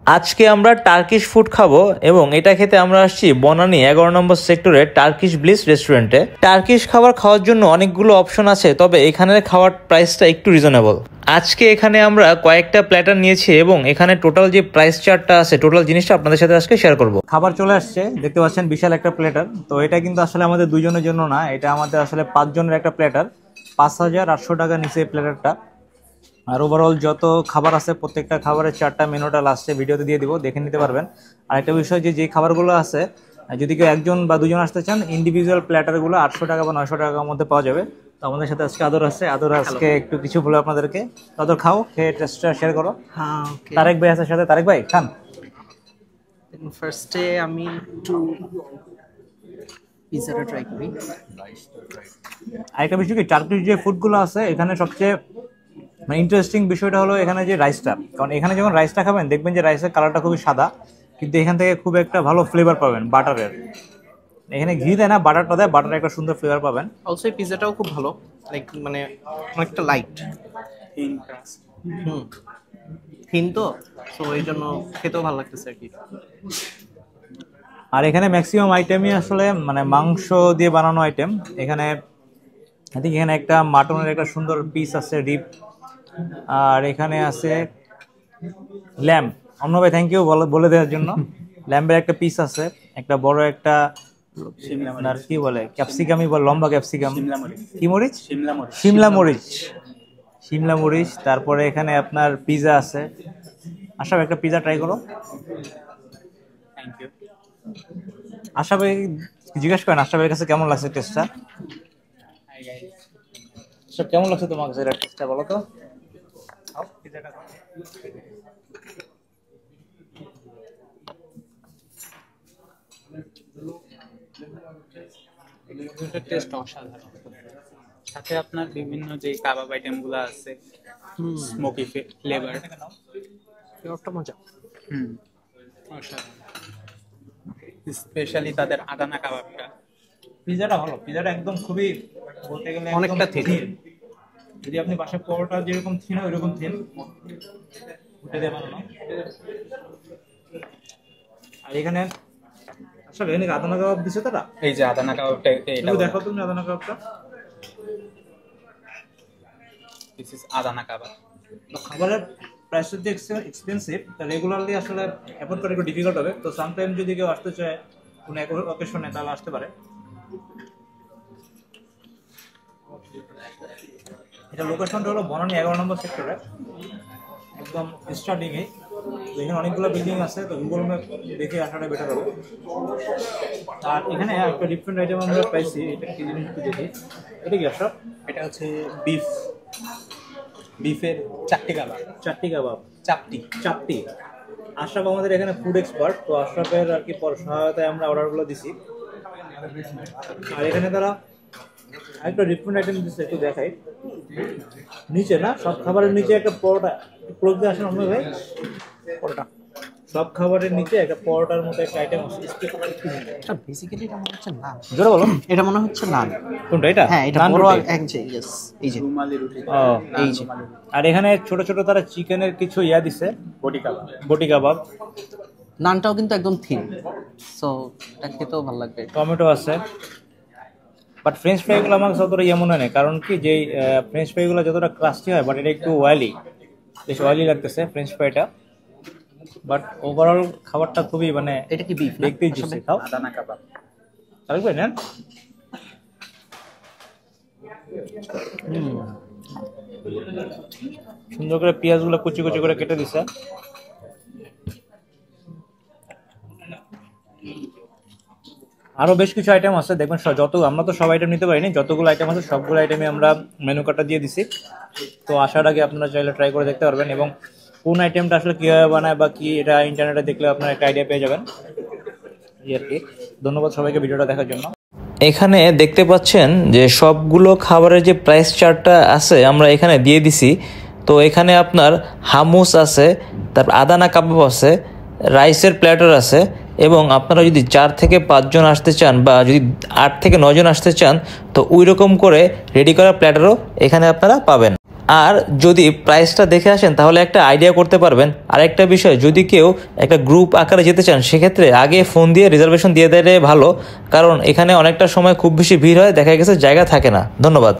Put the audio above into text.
আজকে আমরা Turkish food খাবো এবং এটা খেতে আমরা আসছি বনানী 11 নম্বর সেক্টরে টার্কিশ ব্লিস রেস্টুরেন্টে। টার্কিশ খাবার খাওয়ার জন্য অনেকগুলো অপশন আছে, তবে এখানের খাওয়ার প্রাইসটা একটু রিজনেবল। আজকে এখানে আমরা কয়েকটা প্ল্যাটার নিয়েছি এবং এখানে টোটাল যে প্রাইস চার্টটা আছে, টোটাল জিনিসটা আপনাদের সাথে আজকে শেয়ার করব। খাবার চলে আসছে, দেখতে পাচ্ছেন বিশাল একটা প্ল্যাটার। তো এটা কিন্তু আসলে আমাদের দুইজনের জন্য না, এটা আমাদের আসলে 5 জনের একটা প্ল্যাটার। 5800 টাকা নিচে এই প্ল্যাটারটা। আর ওভারঅল যত খাবার আছে প্রত্যেকটা খাবারের চারটা মেনুটা লাস্টে ভিডিওতে দিয়ে দিব, দেখে নিতে পারবেন। আর একটা বিষয় যে খাবারগুলো আছে, যদি কেউ একজন বা দুজন আসতে চান, ইন্ডিভিজুয়াল প্ল্যাটারগুলো 800 টাকা বা 900 টাকার মধ্যে পাওয়া যাবে। তো আমাদের সাথে আজকে আদর আছে, আদর আজকে একটু কিছু বলে আপনাদেরকে। আদর খাও, খেয়ে টেস্টটা শেয়ার করো। হ্যাঁ, ওকে। তারেক ভাই আছে সাথে, তারেক ভাই খান। ফার্স্টে আমি একটু পিজাটা ট্রাই করি। আরেকটা বিষয় কি, টার্কিশ যে ফুডগুলো আছে এখানে সবচেয়ে ইন্টারেস্টিং বিষয়টা হলো এখানে যে রাইসটা। কারণ এখানে যখন রাইসটা খাবেন দেখবেন যে রাইসের কালারটা খুবই সাদা, কিন্তু এখান থেকে খুব একটা ভালো ফ্লেভার পাবেন বাটারের। এখানে ঘি দেয় না, বাটারটা দেয়, বাটারের একটা সুন্দর ফ্লেভার পাবেন। অলসো এই পিজাটাও খুব ভালো, লাইক মানে অনেকটা লাইট থিন তো, সো এই জন্য খেতেও ভালো লাগতেছে আর কি। আর এখানে ম্যাক্সিমাম আইটেমই আসলে মানে মাংস দিয়ে বানানো আইটেম। এখানে এখানে একটা মাটনের একটা সুন্দর পিস আছে, রিব। আর এখানে আছে ল্যাম্প। অন্য ভাই থ্যাংক ইউ বলে দেওয়ার জন্য। ল্যাম্পের একটা পিস আছে, একটা বড় একটা আপনার কি বলে ক্যাপসিকামই বলে, লম্বা ক্যাপসিকাম। কি মরিচ? শিমলা মরিচ। শিমলা মরিচ। তারপরে এখানে আপনার পিজা আছে। আশা একটা পিজা ট্রাই করো। Thank you. আশা ভাই জিজ্ঞেস করেন আশা ভাইয়ের কাছে কেমন লাগছে টেস্টটা। সব কেমন লাগছে তোমার কাছে টেস্টটা বলো তো। টেস্ট অসাধারণ। সাথে আপনার বিভিন্ন যে কাবাব আইটেম গুলো আছে, স্মোকি ফ্লেভার, একটা মজা। অসাধারণ। স্পেশালি তাদের আদানা কাবাবটা। পিজাটা ভালো, পিজাটা একদম খুবই বলতে গেলে অনেকটা থিন। যদি আপনি বাসায় পরোটা যেরকম থিন হয় ওইরকম থিন উঠে দিয়ে বানানো। আর এখানে আসলে এখানে আদানা কাবাব দিছে তারা। এই যে আদানা কাবাবটা, এটা দেখো তুমি আদানা কাবাবটা। দিস ইজ আদানা কাবাব। খাবারের প্রাইসটা যে এক্সপেন্সিভ, তা রেগুলারলি আসলে অ্যাফোর্ড করা একটু ডিফিকাল্ট হবে। তো সামটাইম যদি কেউ আসতে চায় কোনো অকেশনে, তাহলে আসতে পারে। এটা লোকেশনটা হলো বনানী 11 নম্বর সেক্টরে, একদম স্টার্টিংয়ে। এখানে অনেকগুলো বিল্ডিং আছে, তো গুগল ম্যাপ দেখে আসাটা বেটার হবে। আর এখানে একটা ডিফারেন্ট আইটেম আমরা পাইছি, এটা কি জিনিস একটু দেখি। এটা কি আসলে? এটা হচ্ছে বিফের চাপটি কাবাব। চাপটি। আশরাফ আমাদের এখানে ফুড এক্সপার্ট, তো আশরাফের আর কি সহায়তায় আমরা অর্ডারগুলো দিছি। আর এখানে তারা একটা ডিফারেন্ট আইটেম দিচ্ছে, একটু দেখাই। নিচে না, সব খাবারের নিচে একটা পরোটা। ক্লোজ দিয়ে আসেন অন্য ভাই। পরোটা সব খাবারের নিচে একটা পরোটার মতো একটা আইটেম আছে। বেসিক্যালি এটা মনে হচ্ছে নান। জোরে বলো। এটা মনে হচ্ছে নান। কোনটা এটা? হ্যাঁ, এটা বড় এক যে ইয়েস, এই যে রুমালি রুটি। এই যে। আর এখানে ছোট ছোট তারা চিকেনের কিছু দিছে, বটি কাবাব। নানটাও কিন্তু একদম থিন, সো এটা খেতেও ভালো লাগবে। টমেটো আছে। বাট ফ্রেঞ্চ ফ্রাইগুলো আমার কাছে অতটা মনে নেই, কারণ কি যে ফ্রেঞ্চ ফ্রাইগুলো যতটা ক্রাস্টি হয়, বাট এটা একটু অয়েলি, বেশ অয়েলি লাগতেছে ফ্রেঞ্চ ফ্রাইটা। বাট ওভারঅল খাবারটা খুবই মানে এটা কি বিফ? দেখতেই জুসি। খাও আদানা কাবাব। তাহলে নেন। সুন্দর করে পেঁয়াজগুলো কুচি কুচি করে কেটে দিছে। আরো বেশ কিছু আইটেম আছে, দেখবেন আমরা তো সব আইটেম নিতে পারিনি, যতগুলো আইটেম আছে সবগুলো আইটেমে আমরা মেনু কার্ডটা দিয়ে দিছি। তো আসার আগে আপনারা চাইলে ট্রাই করে দেখতে পারবেন, এবং কোন আইটেমটা আসলে কিভাবে বানায় বা কি, এটা ইন্টারনেটে দেখলে আপনারা একটা আইডিয়া পেয়ে যাবেন। আর কি, ধন্যবাদ সবাইকে ভিডিওটা দেখার জন্য। এখানে দেখতে পাচ্ছেন যে সবগুলো খাবারের যে প্রাইস চার্টটা আছে আমরা এখানে দিয়ে দিছি। তো এখানে আপনার হামুস আছে, তারপর আদানা কাবাব আছে, রাইসের প্ল্যাটার আছে, এবং আপনারা যদি 4 থেকে 5 জন আসতে চান বা যদি 8 থেকে 9 জন আসতে চান, তো ওই রকম করে রেডি করা প্ল্যাটারও এখানে আপনারা পাবেন। আর যদি প্রাইসটা দেখে আসেন তাহলে একটা আইডিয়া করতে পারবেন। আর একটা বিষয়, যদি কেউ একটা গ্রুপ আকারে যেতে চান সেক্ষেত্রে আগে ফোন দিয়ে রিজার্ভেশন দিয়ে দিলে ভালো, কারণ এখানে অনেকটা সময় খুব বেশি ভিড় হয়, দেখা গেছে জায়গা থাকে না। ধন্যবাদ।